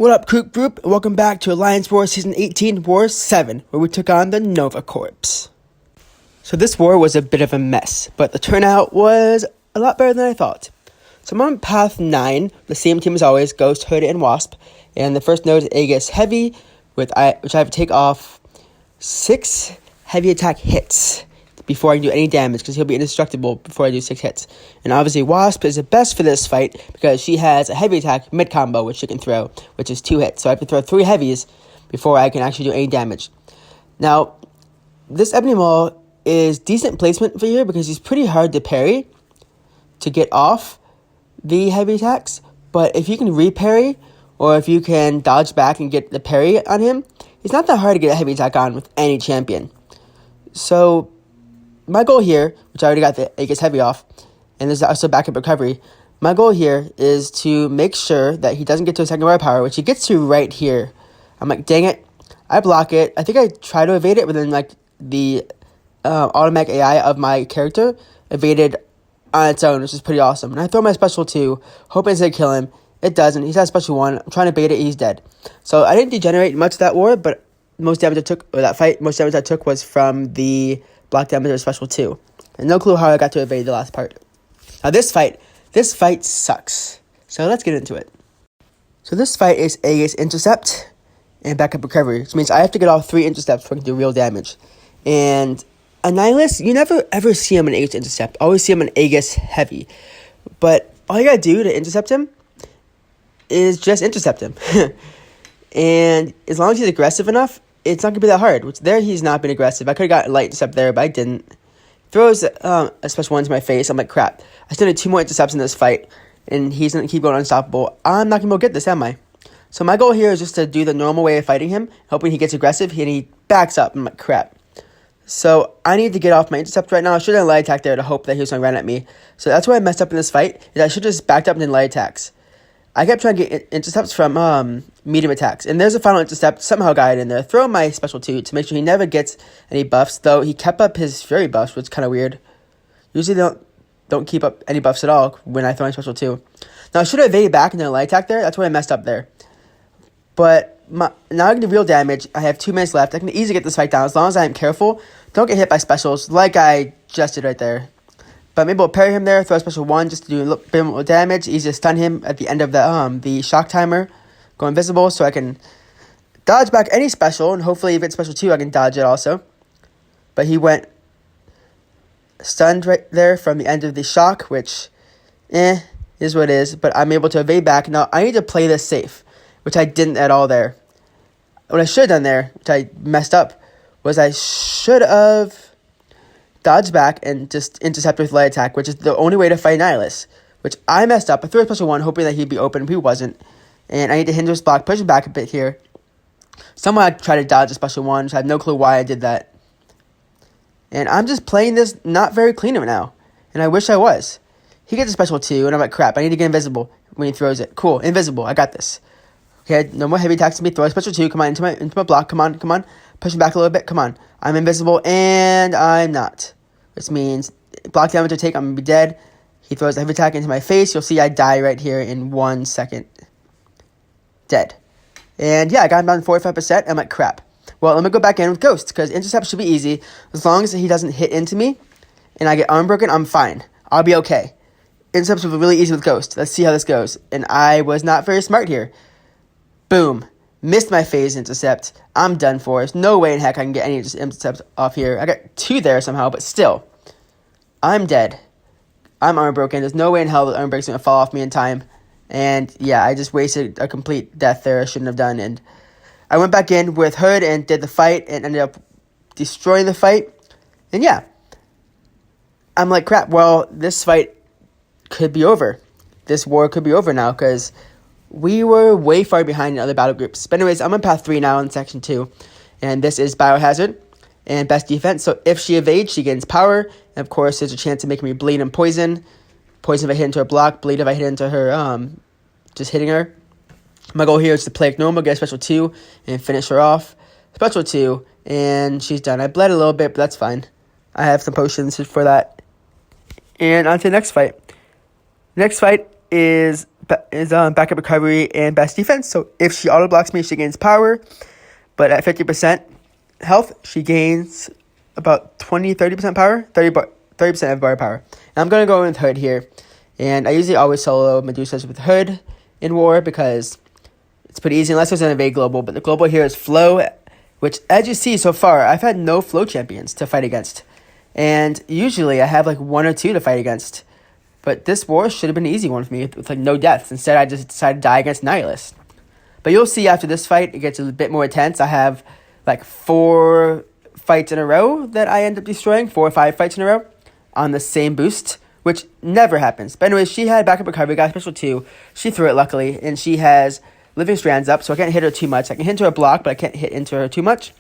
What up, Group? Welcome back to Alliance War Season 18, War 7, where we took on the Nova Corps. So this war was a bit of a mess, but the turnout was a lot better than I thought. So I'm on Path 9, the same team as always, Ghost, Hood, and Wasp, and the first node is Aegis Heavy, which I have to take off 6 heavy attack hits before I can do any damage, because he'll be indestructible before I do 6 hits. And obviously Wasp is the best for this fight, because she has a heavy attack mid-combo, which she can throw, which is 2 hits. So I have to throw 3 heavies before I can actually do any damage. Now, this Ebony Maul is decent placement for here, because he's pretty hard to parry to get off the heavy attacks. But if you can re-parry, or if you can dodge back and get the parry on him, it's not that hard to get a heavy attack on with any champion. So my goal here, which I already got the Aegis Heavy off, and there's also backup recovery, my goal here is to make sure that he doesn't get to a second bar power, which he gets to right here. I'm like, dang it. I block it. I think I try to evade it, but then like the automatic AI of my character evaded on its own, which is pretty awesome. And I throw my special 2, hoping it's going to kill him. It doesn't. He's got special 1. I'm trying to bait it. He's dead. So I didn't degenerate much of that war, but most damage I took was from the block damage of special 2. And no clue how I got to evade the last part. Now this fight sucks. So let's get into it. So this fight is Aegis Intercept and backup recovery, which means I have to get all 3 intercepts before I can do real damage. And Annihilus, you never ever see him in Aegis Intercept. Always see him in Aegis Heavy. But all you gotta do to intercept him is just intercept him. And as long as he's aggressive enough, it's not going to be that hard. Which there, he's not been aggressive. I could have got a light intercept there, but I didn't. Throws a special 1 to my face. I'm like, crap. I still need 2 more intercepts in this fight, and he's going to keep going unstoppable. I'm not going to be able to get this, am I? So my goal here is just to do the normal way of fighting him, hoping he gets aggressive, and he backs up. I'm like, crap. So I need to get off my intercept right now. I should have light attack there to hope that he was going to run at me. So that's why I messed up in this fight, is I should have just backed up and then light attacks. I kept trying to get intercepts from medium attacks. And there's a final intercept. Somehow got it in there. Throw my special 2 to make sure he never gets any buffs. Though he kept up his Fury buffs, which is kind of weird. Usually they don't keep up any buffs at all when I throw my special 2. Now I should have evaded back and then light attack there. That's where I messed up there. But now I can do real damage. I have 2 minutes left. I can easily get this fight down as long as I am careful. Don't get hit by specials like I just did right there. But maybe we'll parry him there, throw a special 1 just to do a bit more damage. Easy to stun him at the end of the shock timer. Go invisible so I can dodge back any special. And hopefully if it's special 2, I can dodge it also. But he went stunned right there from the end of the shock, which, is what it is. But I'm able to evade back. Now, I need to play this safe, which I didn't at all there. What I should have done there, which I messed up, was I should have dodge back and just intercept with light attack, which is the only way to fight Annihilus, which I messed up. I threw a special 1, hoping that he'd be open, but he wasn't. And I need to hinder his block, push him back a bit here. Somehow I tried to dodge a special 1, so I have no clue why I did that. And I'm just playing this not very clean right now, and I wish I was. He gets a special 2, and I'm like, crap, I need to get invisible when he throws it. Cool, invisible, I got this. Okay, no more heavy attacks to me. Throw a special 2, come on, into my block, come on. Push him back a little bit, come on. I'm invisible, and I'm not. Which means block damage I take, I'm going to be dead. He throws a heavy attack into my face. You'll see I die right here in 1 second. Dead. And yeah, I got him down to 45%. I'm like, crap. Well, let me go back in with Ghost, because intercept should be easy. As long as he doesn't hit into me and I get arm broken, I'm fine. I'll be okay. Intercepts will be really easy with Ghost. Let's see how this goes. And I was not very smart here. Boom. Missed my phase intercept. I'm done for. There's no way in heck I can get any intercepts off here. I got 2 there somehow, but still. I'm dead. I'm arm broken. There's no way in hell that arm break's going to fall off me in time. And yeah, I just wasted a complete death there I shouldn't have done. And I went back in with Hood and did the fight and ended up destroying the fight. And yeah. I'm like, crap, well, this fight could be over. This war could be over now, because we were way far behind in other battle groups. But anyways, I'm on path 3 now in section 2. And this is Biohazard and best defense. So if she evades, she gains power. And of course, there's a chance of making me bleed and poison. Poison if I hit into her block. Bleed if I hit into her, just hitting her. My goal here is to play like normal, get a special 2, and finish her off. Special 2, and she's done. I bled a little bit, but that's fine. I have some potions for that. And on to the next fight. Next fight is backup recovery and best defense. So if she auto blocks me, she gains power. But at 50% health, she gains about 30% power, 30% of bar power. And I'm going to go with Hood here. And I usually always solo Medusas with Hood in War because it's pretty easy unless there's an evade global. But the global here is Flow, which as you see so far, I've had no Flow champions to fight against. And usually I have like 1 or 2 to fight against. But this war should have been an easy one for me with like no deaths. Instead, I just decided to die against Annihilus. But you'll see after this fight, it gets a bit more intense. I have like 4 fights in a row that I end up destroying, 4 or 5 fights in a row on the same boost, which never happens. But anyways, she had backup recovery, got special 2. She threw it luckily, and she has living strands up, so I can't hit her too much. I can hit into her block, but I can't hit into her too much.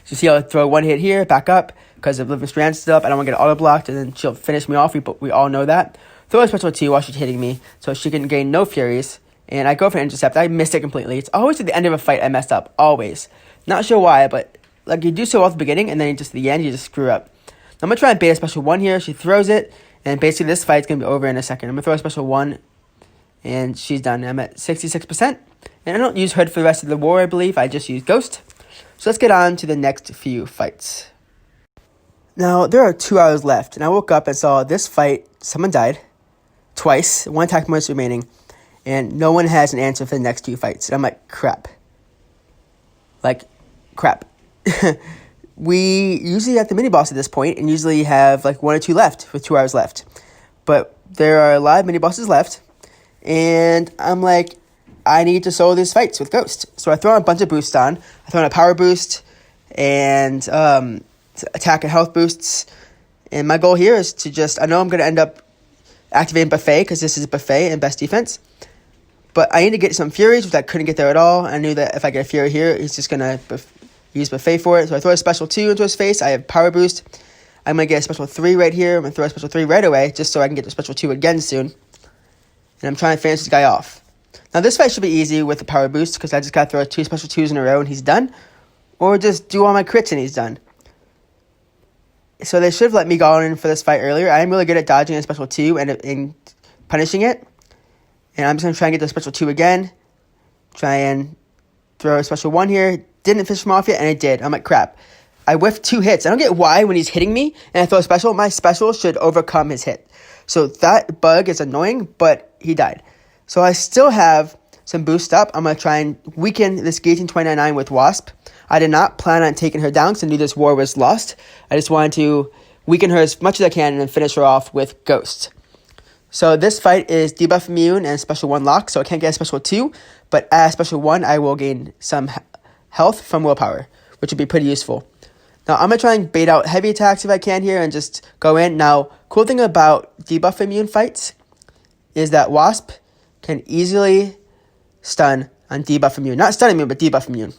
So you see I'll throw 1 hit here, back up, because of living strands still up. I don't want to get auto blocked, and then she'll finish me off. We all know that. Throw a special 2 while she's hitting me, so she can gain no furies. And I go for an intercept. I missed it completely. It's always at the end of a fight I messed up. Always. Not sure why, but like you do so well at the beginning, and then just at the end, you just screw up. I'm going to try and bait a special 1 here. She throws it, and basically this fight's going to be over in a second. I'm going to throw a special 1, and she's done. I'm at 66%. And I don't use Hood for the rest of the war, I believe. I just use Ghost. So let's get on to the next few fights. Now, there are 2 hours left, and I woke up and saw this fight. Someone died twice. 1 attack bonus remaining. And no one has an answer for the next 2 fights. And I'm like, crap. Like, crap. We usually have the mini-boss at this point and usually have like 1 or 2 left with 2 hours left. But there are a lot of mini-bosses left. And I'm like, I need to solo these fights with Ghost. So I throw a bunch of boosts on. I throw in a power boost and attack and health boosts. And my goal here is to just, I know I'm going to end up activating Buffet because this is Buffet and best defense. But I need to get some Furies, which I couldn't get there at all. I knew that if I get a Fury here, he's just going to use Buffet for it. So I throw a special 2 into his face. I have power boost. I'm going to get a special 3 right here. I'm going to throw a special 3 right away just so I can get the special 2 again soon. And I'm trying to finish this guy off. Now this fight should be easy with the power boost because I just got to throw 2 special 2s in a row and he's done. Or just do all my crits and he's done. So they should have let me go in for this fight earlier. I am really good at dodging a special 2 and punishing it. And I'm just going to try and get the special 2 again. Try and throw a special 1 here. Didn't finish him off yet, and it did. I'm like, crap. I whiffed 2 hits. I don't get why when he's hitting me and I throw a special, my special should overcome his hit. So that bug is annoying, but he died. So I still have some boost up. I'm going to try and weaken this Gating 299 with Wasp. I did not plan on taking her down because I knew this war was lost. I just wanted to weaken her as much as I can and then finish her off with Ghost. So this fight is debuff immune and special 1 lock, so I can't get a special 2, but at special 1, I will gain some health from willpower, which would be pretty useful. Now, I'm going to try and bait out heavy attacks if I can here and just go in. Now, cool thing about debuff immune fights is that Wasp can easily stun on debuff immune. Not stun immune, but debuff immune.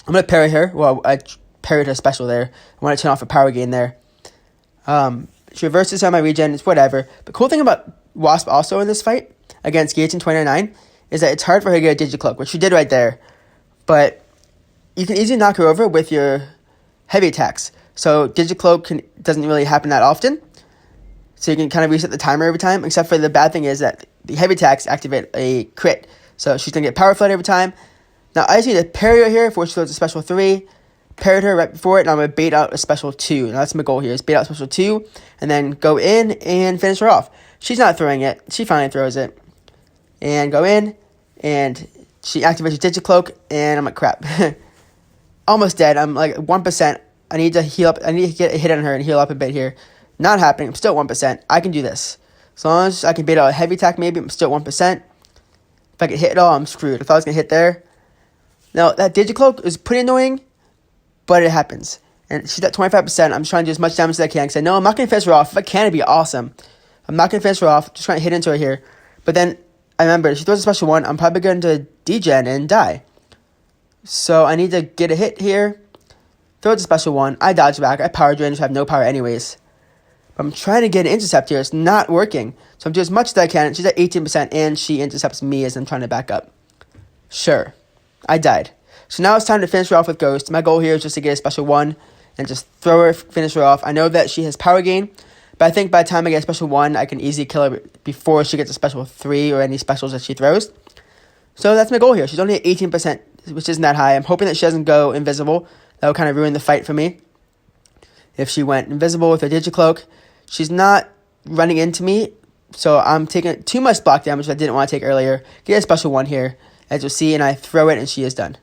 I'm going to parry her. Well, I parried her special there. I want to turn off a power gain there. She reverses on my regen. It's whatever. The cool thing about Wasp also in this fight against Gaten 299 is that it's hard for her to get a Digicloak, which she did right there. But you can easily knock her over with your heavy attacks. So Digicloak doesn't really happen that often. So you can kind of reset the timer every time, except for the bad thing is that the heavy attacks activate a crit. So she's going to get Power Flood every time. Now I just need to parry her here before she throws a special 3. Parried her right before it, and I'm going to bait out a special 2. Now that's my goal here, is bait out a special 2, and then go in and finish her off. She's not throwing it. She finally throws it. And go in, and she activates her Digicloak, and I'm like, crap. Almost dead. I'm like 1%. I need to heal up. I need to get a hit on her and heal up a bit here. Not happening. I'm still at 1%. I can do this. As long as I can bait out a heavy attack, maybe I'm still at 1%. If I get hit at all, I'm screwed. If I was going to hit there. Now, that Digicloak is pretty annoying, but it happens. And she's at 25%. I'm just trying to do as much damage as I can because I know I'm not going to finish her off. If I can, it'd be awesome. I'm not going to finish her off. Just trying to hit into her here. But then I remember, if she throws a special 1, I'm probably going to degen and die. So I need to get a hit here. Throw the special 1. I dodge back. I power drain, just have no power anyways. But I'm trying to get an intercept here. It's not working. So I'm doing as much as I can. She's at 18%, and she intercepts me as I'm trying to back up. Sure. I died. So now it's time to finish her off with Ghost. My goal here is just to get a special 1 and just throw her, finish her off. I know that she has power gain, But I think by the time I get a special 1, I can easily kill her before she gets a special 3 or any specials that she throws. So that's my goal here. She's only at 18%, which isn't that high. I'm hoping that she doesn't go invisible. That would kind of ruin the fight for me. If she went invisible with her Digicloak, she's not running into me. So I'm taking too much block damage I didn't want to take earlier. Get a special 1 here, as you'll see, and I throw it and she is done.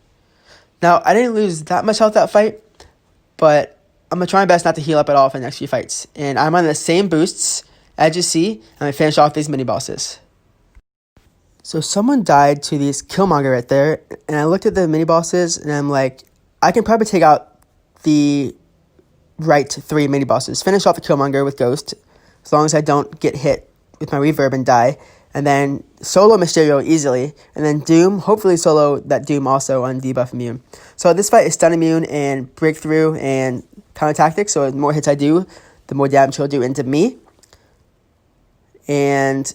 Now, I didn't lose that much health that fight, but I'm going to try my best not to heal up at all for the next few fights. And I'm on the same boosts, as you see, and I'm going to finish off these mini-bosses. So someone died to these Killmonger right there, and I looked at the mini-bosses, and I'm like, I can probably take out the right 3 mini-bosses. Finish off the Killmonger with Ghost, as long as I don't get hit with my reverb and die. And then solo Mysterio easily. And then Doom, hopefully solo that Doom also on debuff immune. So this fight is stun immune and breakthrough and counter tactics. So the more hits I do, the more damage he'll do into me. And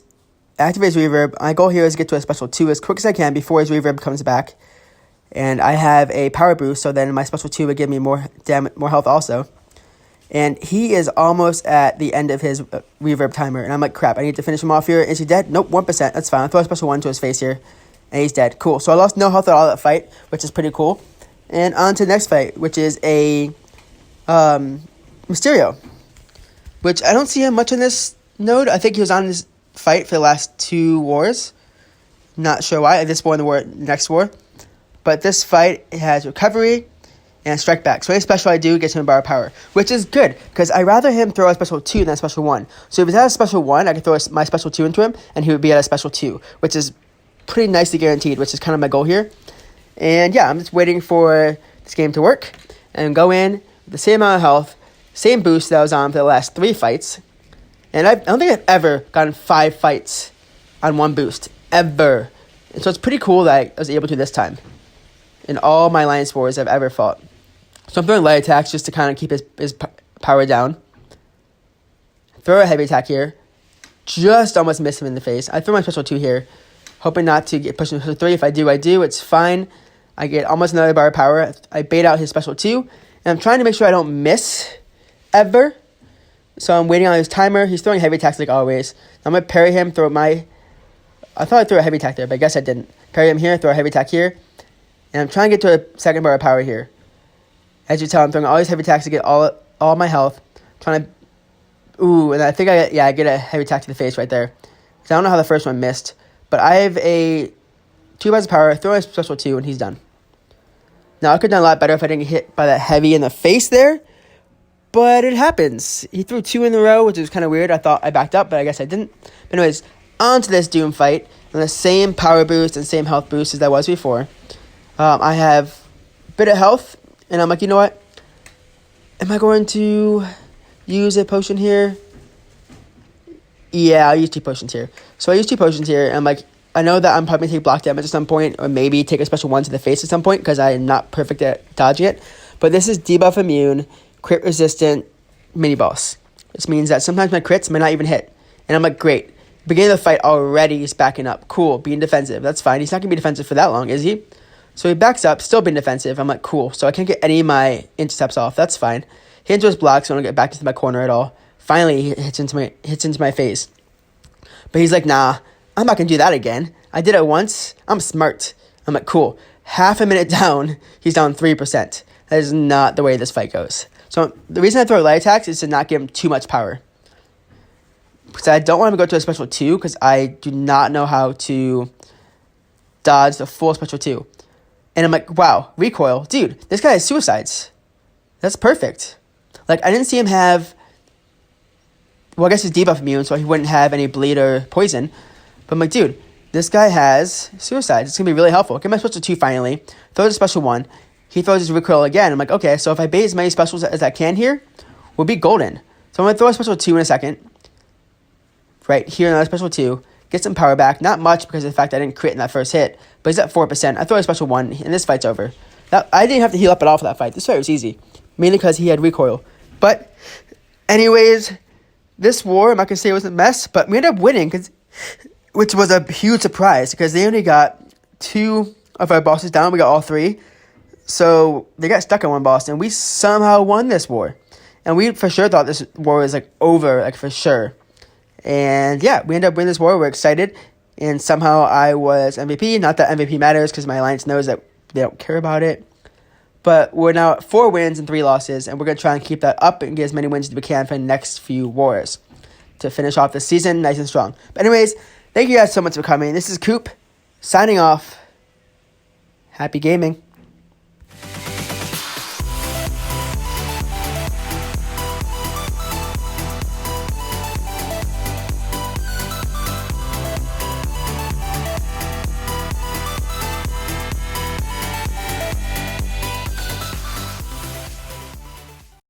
activate his reverb. My goal here is to get to a special 2 as quick as I can before his reverb comes back. And I have a power boost, so then my special 2 would give me more health also. And he is almost at the end of his reverb timer. And I'm like, crap, I need to finish him off here. Is he dead? Nope, 1%. That's fine. I'll throw a special 1 to his face here. And he's dead. Cool. So I lost no health at all that fight, which is pretty cool. And on to the next fight, which is a Mysterio. Which I don't see him much in this node. I think he was on this fight for the last 2 wars. Not sure why. This war and the next war. But this fight has recovery and strike back. So any special I do gets him a bar of power, which is good, because I'd rather him throw a special 2 than a special 1. So if he's at a special 1, I could throw my special 2 into him, and he would be at a special 2, which is pretty nicely guaranteed, which is kind of my goal here. And yeah, I'm just waiting for this game to work, and go in with the same amount of health, same boost that I was on for the last 3 fights. And I don't think I've ever gotten 5 fights on 1 boost, ever. And so it's pretty cool that I was able to this time in all my Alliance wars I've ever fought. So I'm throwing light attacks just to kind of keep his power down. Throw a heavy attack here. Just almost miss him in the face. I throw my special 2 here, hoping not to get pushed into special 3. If I do, I do. It's fine. I get almost another bar of power. I bait out his special 2. And I'm trying to make sure I don't miss ever. So I'm waiting on his timer. He's throwing heavy attacks like always. I'm going to parry him, throw my... I thought I threw a heavy attack there, but I guess I didn't. Parry him here, throw a heavy attack here. And I'm trying to get to a second bar of power here. As you tell, I'm throwing all these heavy attacks to get all my health. Trying to... Ooh, and I think I get a heavy attack to the face right there. I don't know how the first one missed. But I have a 2 bars of power, throw a special 2, and he's done. Now, I could have done a lot better if I didn't get hit by that heavy in the face there. But it happens. He threw 2 in a row, which was kind of weird. I thought I backed up, but I guess I didn't. But anyways, on to this Doom fight. And the same power boost and same health boost as I was before. I have a bit of health. And I'm like, you know what? Am I going to use a potion here? Yeah, I'll use 2 potions here. So I use 2 potions here. And I'm like, I know that I'm probably going to take block damage at some point. Or maybe take a special 1 to the face at some point. Because I'm not perfect at dodging it. But this is debuff immune, crit resistant, mini boss. This means that sometimes my crits might not even hit. And I'm like, great. Beginning of the fight already, he's backing up. Cool, being defensive. That's fine. He's not going to be defensive for that long, is he? So he backs up, still being defensive. I'm like, cool. So I can't get any of my intercepts off. That's fine. Hit into his block, so I don't get back into my corner at all. Finally, he hits into my face. But he's like, nah, I'm not going to do that again. I did it once. I'm smart. I'm like, cool. Half a minute down, he's down 3%. That is not the way this fight goes. So the reason I throw light attacks is to not give him too much power. Because I don't want him to go to a special 2, because I do not know how to dodge the full special 2. And I'm like, wow, recoil. Dude, this guy has suicides. That's perfect. Like, I didn't see him have... Well, I guess he's debuff immune, so he wouldn't have any bleed or poison. But I'm like, dude, this guy has suicides. It's going to be really helpful. Get my special 2 finally. Throws a special 1. He throws his recoil again. I'm like, okay, so if I bait as many specials as I can here, we'll be golden. So I'm going to throw a special 2 in a second. Right here, another special 2. Get some power back. Not much because of the fact that I didn't crit in that first hit. But he's at 4%. I throw a special 1, and this fight's over. I didn't have to heal up at all for that fight. This fight was easy. Mainly because he had recoil. But, anyways, this war, I'm not going to say it was a mess, but we ended up winning, which was a huge surprise, because they only got 2 of our bosses down. We got all 3. So, they got stuck on 1 boss, and we somehow won this war. And we for sure thought this war was, like, over, like, for sure. And, yeah, we ended up winning this war. We're excited. And somehow I was MVP. Not that MVP matters, because my alliance knows that they don't care about it. But we're now at 4 wins and 3 losses, and we're going to try and keep that up and get as many wins as we can for the next few wars to finish off the season nice and strong. But anyways, thank you guys so much for coming. This is Coop, signing off. Happy gaming.